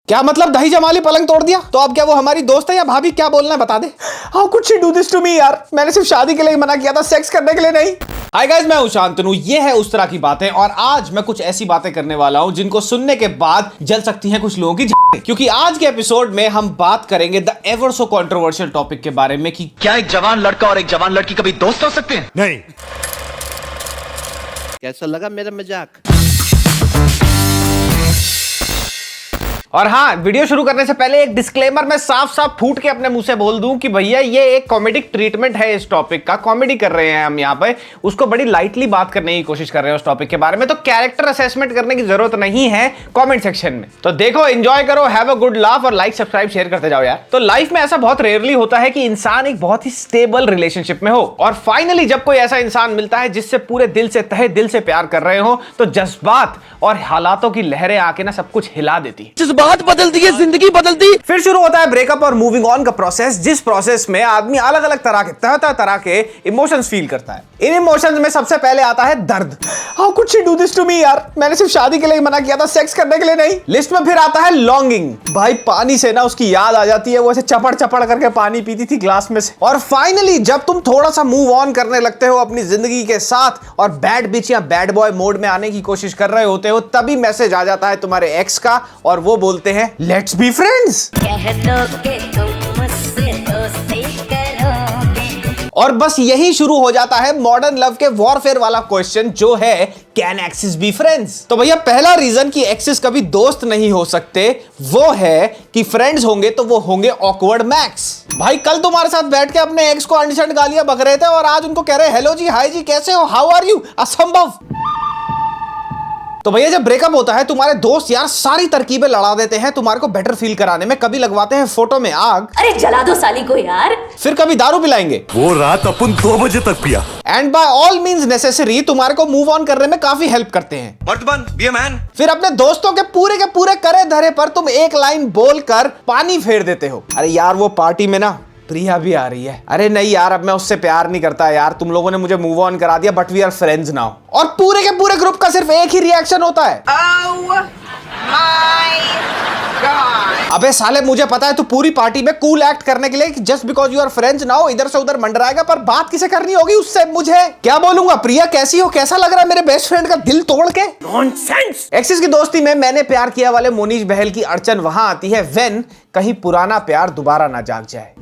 क्या मतलब दही जमाली पलंग तोड़ दिया? तो अब क्या वो हमारी दोस्त है या भाभी? क्या बोलना है बता दे। How could she do this to me यार, मैंने सिर्फ शादी के लिए मना किया था, सेक्स करने के लिए नहीं। हाय गाइस, मैं हूं शांतनु, ये है उस तरह की बातें और आज मैं कुछ ऐसी बातें करने वाला हूं जिनको सुनने के बाद जल सकती हैं कुछ लोगों की क्योंकि आज के एपिसोड में हम बात करेंगे the ever so controversial topic के बारे में कि क्या एक जवान लड़का और एक जवान लड़की कभी दोस्त हो सकते हैं? नहीं। कैसा लगा मेरा मजाक? और हाँ, वीडियो शुरू करने से पहले एक डिस्क्लेमर मैं साफ साफ फूट के अपने मुंह से बोल दूं कि भैया ये एक कॉमेडिक ट्रीटमेंट है इस टॉपिक का, कॉमेडी कर रहे हैं हम यहाँ पे, उसको बड़ी लाइटली बात करने की कोशिश कर रहे हैं उस टॉपिक के बारे में, तो कैरेक्टर असेसमेंट करने की जरूरत नहीं है कमेंट सेक्शन में। तो देखो, एंजॉय करो, हैव अ गुड लाफ और लाइक सब्सक्राइब शेयर करते जाओ यार। तो लाइफ में ऐसा बहुत रेयरली होता है कि इंसान एक बहुत ही स्टेबल रिलेशनशिप में हो और फाइनली जब कोई ऐसा इंसान मिलता है जिससे पूरे दिल से तहे दिल से प्यार कर रहे हो तो जज्बात और हालातों की लहरें आके ना सब कुछ हिला देती है, बात बदल दी है, जिंदगी बदल दी। फिर शुरू होता है ब्रेकअप और मूविंग ऑन का प्रोसेस, जिस प्रोसेस में आदमी अलग अलग तरह के इमोशंस फील करता है। इन इमोशंस में सबसे पहले आता है दर्द। How could she do this to me यार, मैंने सिर्फ शादी के लिए मना किया था, सेक्स करने के लिए नहीं। लिस्ट में फिर आता है लॉन्गिंग। भाई पानी से ना उसकी याद आ जाती है, वो ऐसे चपड़ चपड़ करके पानी पीती थी ग्लास में से। और फाइनली जब तुम थोड़ा सा मूव ऑन करने लगते हो अपनी जिंदगी के साथ और बैड बिच या बैड बॉय मोड में आने की कोशिश कर रहे होते हो, तभी मैसेज आ जाता है तुम्हारे एक्स का और वो बोलते हैं लेट्स बी फ्रेंड्स। और बस यही शुरू हो जाता है मॉडर्न लव के वॉरफेयर वाला क्वेश्चन, जो है कैन एक्सिस बी फ्रेंड्स। तो भैया पहला रीजन कि एक्सिस कभी दोस्त नहीं हो सकते वो है कि फ्रेंड्स होंगे तो वो होंगे ऑकवर्ड मैक्स। भाई कल तुम्हारे साथ बैठ के अपने एक्स को अंडरस्टैंड गालियां बक रहे थे और आज उनको कह रहे हेलो जी, हाय जी, कैसे हो, हाउ आर यू, असंभव। तो भैया जब ब्रेकअप होता है तुम्हारे दोस्त यार सारी तरकीबें लड़ा देते हैं तुम्हारे को बेटर फील कराने में। कभी लगवाते हैं फोटो में आग, अरे जला दो साली को यार, फिर कभी दारू पिलाएंगे, वो रात अपन 2 बजे तक पिया। And by all means necessary तुम्हारे को मूव ऑन करने में काफी हेल्प करते हैं। वर्तमान बी अ मैन। फिर अपने दोस्तों के पूरे करे धरे पर तुम एक लाइन बोलकर पानी फेर देते हो। अरे यार वो पार्टी में ना प्रिया भी आ रही है। अरे नहीं यार, अब मैं उससे प्यार नहीं करता यार, तुम लोगों ने मुझे मूव ऑन करा दिया, but we are friends now. और पूरे के पूरे ग्रुप का सिर्फ एक ही रिएक्शन होता है, oh my God। अबे साले मुझे पता है तू पूरी पार्टी में कूल एक्ट करने के लिए just because you are friends now इधर से उधर मंडराएगा, पर बात किसे करनी होगी उससे, मुझे क्या बोलूंगा। प्रिया कैसी हो, कैसा लग रहा है मेरे बेस्ट फ्रेंड का दिल तोड़ के, नॉनसेंस। एक्सिस की दोस्ती में मैंने प्यार किया वाले मोनीश बहल की अड़चन वहां आती है व्हेन कहीं पुराना प्यार दोबारा ना जाग जाए।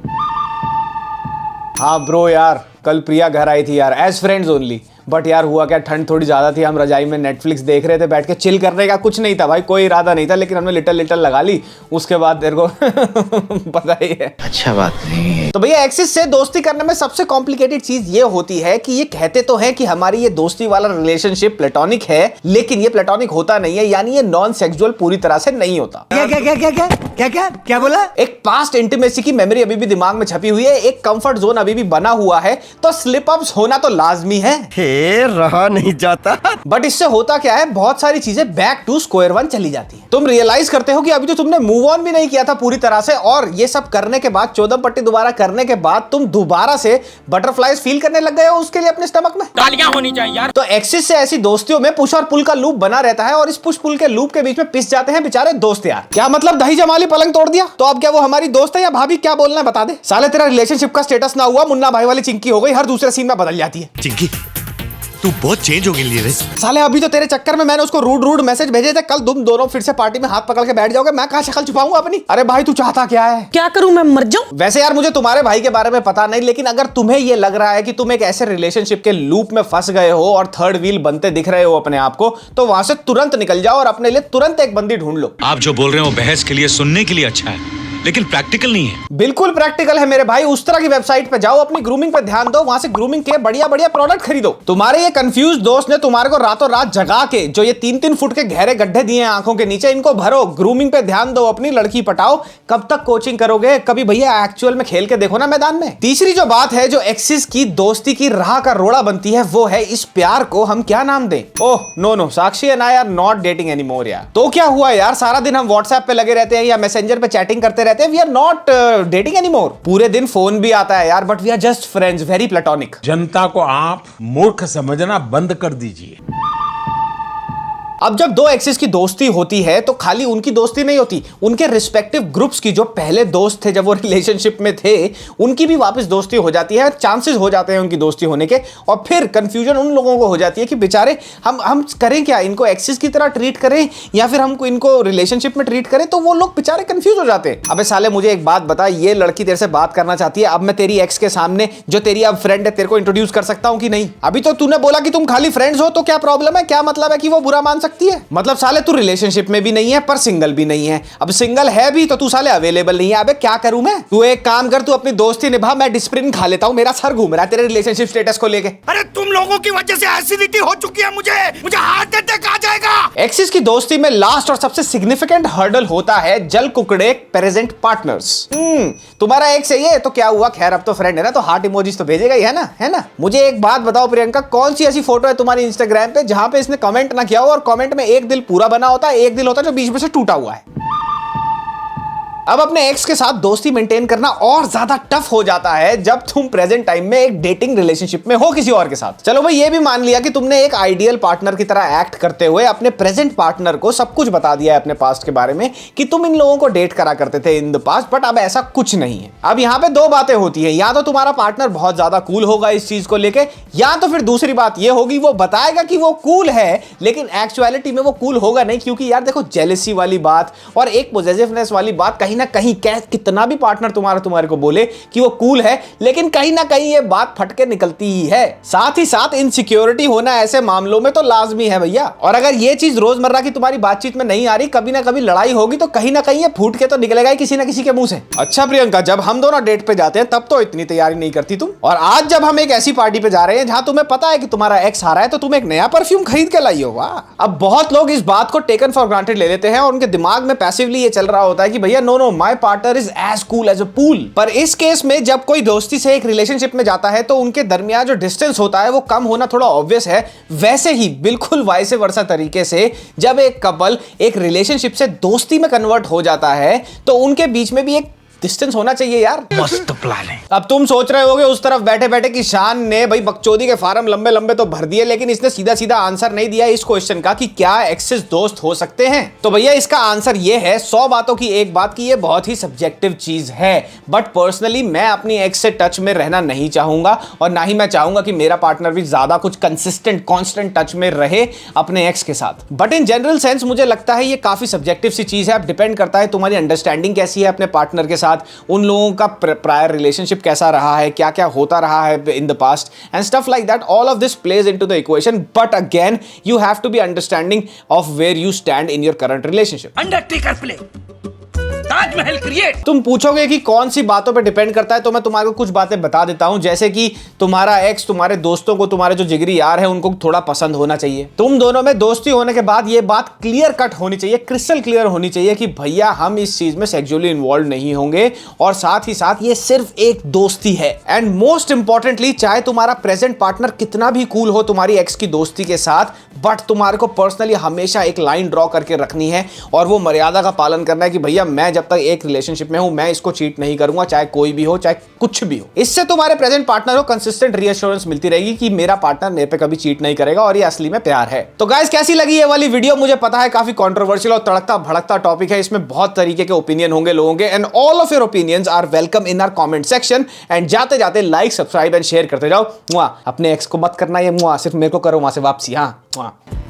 हाँ ब्रो यार, कल प्रिया घर आई थी यार, एज फ्रेंड्स ओनली, बट यार हुआ क्या, ठंड थोड़ी ज्यादा थी, हम रजाई में नेटफ्लिक्स देख रहे थे बैठ के, चिल करने का कुछ नहीं था भाई, कोई इरादा नहीं था, लेकिन हमने लिटल लगा ली। उसके बाद तेरे को पता ही है, अच्छा बात नहीं है। तो भैया एक्सिस से दोस्ती करने में सबसे कॉम्प्लिकेटेड चीज ये होती है कि ये कहते तो हैं कि हमारी ये दोस्ती वाला रिलेशनशिप प्लेटोनिक है, लेकिन ये प्लेटोनिक होता नहीं है, यानी ये नॉन सेक्सुअल पूरी तरह से नहीं होता। क्या बोला? एक पास्ट इंटीमेसी की मेमोरी अभी भी दिमाग में छपी हुई है, एक कंफर्ट जोन अभी भी बना हुआ है, तो स्लिप अप्स होना तो लाजमी है, रहा नहीं जाता। बट इससे होता क्या है, बहुत सारी चीजें बैक टू स्क्वायर वन चली जाती है। तुम रियलाइज करते हो कि अभी तो तुमने मूव ऑन भी नहीं किया था पूरी तरह से, और ये सब करने के बाद, 14 पट्टी दोबारा करने के बाद तुम दोबारा से बटरफ्लाइज फील करने लग गए हो उसके लिए अपने स्टमक में। गालियां होनी चाहिए यार। तो एक्सिस से ऐसी दोस्तियों में पुश और पुल का लूप बना रहता है और इस पुश पुल के लूप के बीच में पिस जाते हैं बेचारे दोस्त यार। क्या मतलब दही जमाली पलंग तोड़ दिया? तो अब क्या वो हमारी दोस्त है या भाभी? क्या बोलना है बता दे। साले तेरा रिलेशनशिप का स्टेटस ना हुआ, मुन्ना भाई वाली चिंकी हो गई, हर दूसरे सीन में बदल जाती है। चिंकी तू बहुत चेंज हो गई रे। साले अभी तो तेरे चक्कर में मैंने उसको रूड मैसेज भेजे थे, कल तुम दोनों फिर से पार्टी में हाथ पकड़ के बैठ जाओगे, मैं कहां शक्ल छुपाऊंगा अपनी। अरे भाई तू चाहता क्या है? क्या करूं मैं, मर जाऊं? वैसे यार मुझे तुम्हारे भाई के बारे में पता नहीं, लेकिन अगर तुम्हें ये लग रहा है कि तुम एक ऐसे रिलेशनशिप के लूप में फंस गए हो और थर्ड व्हील बनते दिख रहे हो अपने आप को, तो वहां से तुरंत निकल जाओ और अपने लिए तुरंत एक बंदी ढूंढ लो। आप जो बोल रहे हो बहस के लिए, सुनने के लिए अच्छा है, लेकिन प्रैक्टिकल नहीं है। बिल्कुल प्रैक्टिकल है मेरे भाई, उस तरह की वेबसाइट पे जाओ, अपनी ग्रूमिंग पे ध्यान दो, वहां से ग्रूमिंग के बढ़िया प्रोडक्ट खरीदो। तुम्हारे ये कंफ्यूज दोस्त ने तुम्हारे को रातों रात जगा के जो ये 3-3 फुट के गहरे गड्ढे दिए हैं आंखों के नीचे, इनको भरो, ग्रूमिंग पे ध्यान दो, अपनी लड़की पटाओ। कब तक कोचिंग करोगे, कभी भैया एक्चुअल में खेल के देखो ना मैदान में। तीसरी जो बात है जो एक्सिस की दोस्ती की राह का रोड़ा बनती है, वो है इस प्यार को हम क्या नाम दें। Oh no, Sakshi and I are not dating anymore यार। तो क्या हुआ यार, सारा दिन हम व्हाट्सएप पे लगे रहते हैं या मैसेंजर पे चैटिंग करते रहते हैं, we are not dating anymore. पूरे दिन फोन भी आता है यार, but we are just friends, very platonic. जनता को आप मूर्ख समझना बंद कर दीजिए। अब जब दो एक्सिस की दोस्ती होती है तो खाली उनकी दोस्ती नहीं होती, उनके रिस्पेक्टिव ग्रुप्स की जो पहले दोस्त थे जब वो रिलेशनशिप में थे उनकी भी वापस दोस्ती हो जाती है, चांसेस हो जाते हैं उनकी दोस्ती होने के। और फिर कंफ्यूजन उन लोगों को हो जाती है कि बेचारे हम करें क्या, इनको एक्सिस की तरह ट्रीट करें या फिर हमको इनको रिलेशनशिप में ट्रीट करें। तो वो लोग बेचारे कंफ्यूज हो जाते हैं। अबे साले मुझे एक बात बता, ये लड़की तेरे से बात करना चाहती है, अब मैं तेरी एक्स के सामने जो तेरी अब फ्रेंड है तेरे को इंट्रोड्यूस कर सकता हूं कि नहीं? अभी तो तूने बोला कि तुम खाली फ्रेंड्स हो, तो क्या प्रॉब्लम है? क्या मतलब है कि वो बुरा मान सकती है? मतलब साले तू रिलेशनशिप में भी नहीं है पर सिंगल भी नहीं है। अब सिंगल है भी तो तू साले अवेलेबल नहीं है। अबे क्या करूं मैं? तू एक काम कर, तू अपनी दोस्ती निभा, मैं डिस्प्रिन खा लेता हूं, मेरा सर घूम रहा है तेरे रिलेशनशिप स्टेटस को लेके। अरे तुम लोगों की वजह से एसिडिटी हो चुकी है, मुझे हार्ट अटैक आ जाएगा। एक्सिस की दोस्ती में लास्ट और सबसे सिग्निफिकेंट हर्डल होता है जल कुकड़े प्रेजेंट पार्टनर्स। तुम्हारा एक्स है ये तो क्या हुआ, खैर अब तो फ्रेंड है ना, तो हार्ट इमोजीज तो भेजेगा ही, है ना? मुझे एक बात बताओ प्रियंका, कौन सी ऐसी फोटो है तुम्हारी इंस्टाग्राम पे जहां पे इसने कमेंट ना किया हो और कमेंट में एक दिल पूरा बना होता है, एक दिल होता है जो बीच में से टूटा हुआ है? अब अपने एक्स के साथ दोस्ती मेंटेन करना और ज्यादा टफ हो जाता है जब तुम प्रेजेंट टाइम में एक डेटिंग रिलेशनशिप में हो किसी और के साथ। चलो भाई ये भी मान लिया कि तुमने एक आइडियल पार्टनर की तरह एक्ट करते हुए अपने प्रेजेंट पार्टनर को सब कुछ बता दिया है अपने पास्ट के बारे में कि तुम इन लोगों को डेट करा करते थे इन द पास्ट, बट अब ऐसा कुछ नहीं है। अब यहाँ पे दो बातें होती है, या तो तुम्हारा पार्टनर बहुत ज्यादा कूल होगा इस चीज को लेके, या तो फिर दूसरी बात ये होगी वो बताएगा कि वो कूल है लेकिन एक्चुअलिटी में वो कूल होगा नहीं। क्योंकि यार देखो, जेलेसी वाली बात और एक पॉजिटिवनेस वाली बात कहीं ना कहीं, कितना भी पार्टनर तुम्हारे को बोले कि वो कूल है, लेकिन कहीं ना कहीं ये बात फट के निकलती ही है। साथ ही साथ इनसिक्योरिटी होना ऐसे मामलों में तो लाजमी है भैया। और अगर ये चीज रोजमर्रा की तुम्हारी बातचीत में नहीं आ रही, कभी ना कभी लड़ाई होगी तो कहीं ना कहीं ये फूट के तो निकलेगा ही किसी ना किसी के मुंह से। अच्छा प्रियंका, जब हम दोनों डेट पे जाते हैं तब तो इतनी तैयारी नहीं करती तुम, और आज जब हम एक ऐसी पार्टी पे जा रहे हैं जहां तुम्हें पता है कि तुम्हारा एक्स आ रहा है तो तुम एक नया परफ्यूम खरीद के लाई हो। वाह। अब बहुत लोग इस बात को टेकन फॉर ग्रांटेड ले लेते हैं और उनके दिमाग में पैसिवली ये चल रहा होता है कि भैया no my partner is as cool as a pool. पर इस केस में जब कोई दोस्ती से एक रिलेशनशिप में जाता है तो उनके दरमियान जो डिस्टेंस होता है वो कम होना थोड़ा ऑब्वियस है। वैसे ही बिल्कुल वाइस वर्सा तरीके से जब एक कपल एक रिलेशनशिप से दोस्ती में कन्वर्ट हो जाता है तो उनके बीच में भी एक डिस्टेंस होना चाहिए यार। मस्त प्लान है। अब तुम सोच रहे होगे उस तरफ बैठे बैठे कि शान ने भाई बकचोदी के फार्म लंबे लंबे तो भर दिए, लेकिन इसने सीधा सीधा आंसर नहीं दिया इस क्वेश्चन का कि क्या एक्सिस दोस्त हो सकते हैं। तो भैया इसका आंसर ये है 100 बातों की एक बात की ये बहुत ही सब्जेक्टिव चीज है। बट पर्सनली मैं अपनी एक्स से टच में रहना नहीं चाहूंगा और ना ही मैं चाहूंगा कि मेरा पार्टनर भी ज्यादा कुछ कंसिस्टेंट कांस्टेंट टच में रहे अपने एक्स के साथ। बट इन जनरल सेंस मुझे लगता है ये काफी सब्जेक्टिव सी चीज है। अब डिपेंड करता है तुम्हारी अंडरस्टैंडिंग कैसी है अपने पार्टनर के साथ, उन लोगों का प्रायर रिलेशनशिप कैसा रहा है, क्या क्या होता रहा है in the past and stuff like that. All of this plays into the equation, but again you have to be understanding of where you stand in your current relationship. Undertaker play, Taj Mahal create. तुम पूछोगे कि कौन सी बातों पे depend करता है, तो मैं तुम्हारे को कुछ बातें बता देता हूं। जैसे कि तुम्हारा एक्स तुम्हारे दोस्तों को, तुम्हारे जो जिगरी यार है उनको थोड़ा पसंद होना चाहिए। तुम दोनों में दोस्ती होने के बाद ये बात क्लियर कट होनी चाहिए, क्रिस्टल क्लियर होनी चाहिए कि भैया हम इस चीज में सेक्सुअली इन्वॉल्व नहीं होंगे और साथ ही साथ ये सिर्फ एक दोस्ती है। एंड मोस्ट इंपॉर्टेंटली, चाहे तुम्हारा प्रेजेंट पार्टनर कितना भी कूल हो तुम्हारी एक्स की दोस्ती के साथ, बट तुम्हारे को पर्सनली हमेशा एक लाइन ड्रॉ करके रखनी है और वो मर्यादा का पालन करना है कि भैया मैं जब तक एक रिलेशनशिप में हूं मैं इसको चीट नहीं करूंगा, चाहे कोई भी हो, चाहे कुछ भी हो। इससे तुम्हारे प्रेजेंट पार्टनर को कंसिस्टेंट रीअश्योरेंस मिलती रहेगी कि मेरा पार्टनर मेरे पे कभी चीट नहीं करेगा और ये असली में प्यार है। तो गाइस, कैसी लगी ये वाली वीडियो? मुझे पता है काफी कंट्रोवर्शियल और तड़कता भड़कता टॉपिक है, इसमें बहुत तरीके के ओपिनियन होंगे लोगों के, and all of your opinions are welcome in our comment section. And जाते जाते लाइक, सब्सक्राइब एंड शेयर करते जाओ। अपने एक्स को मत करना ये, सिर्फ मेरे को करो वहां से वापसी। हाँ।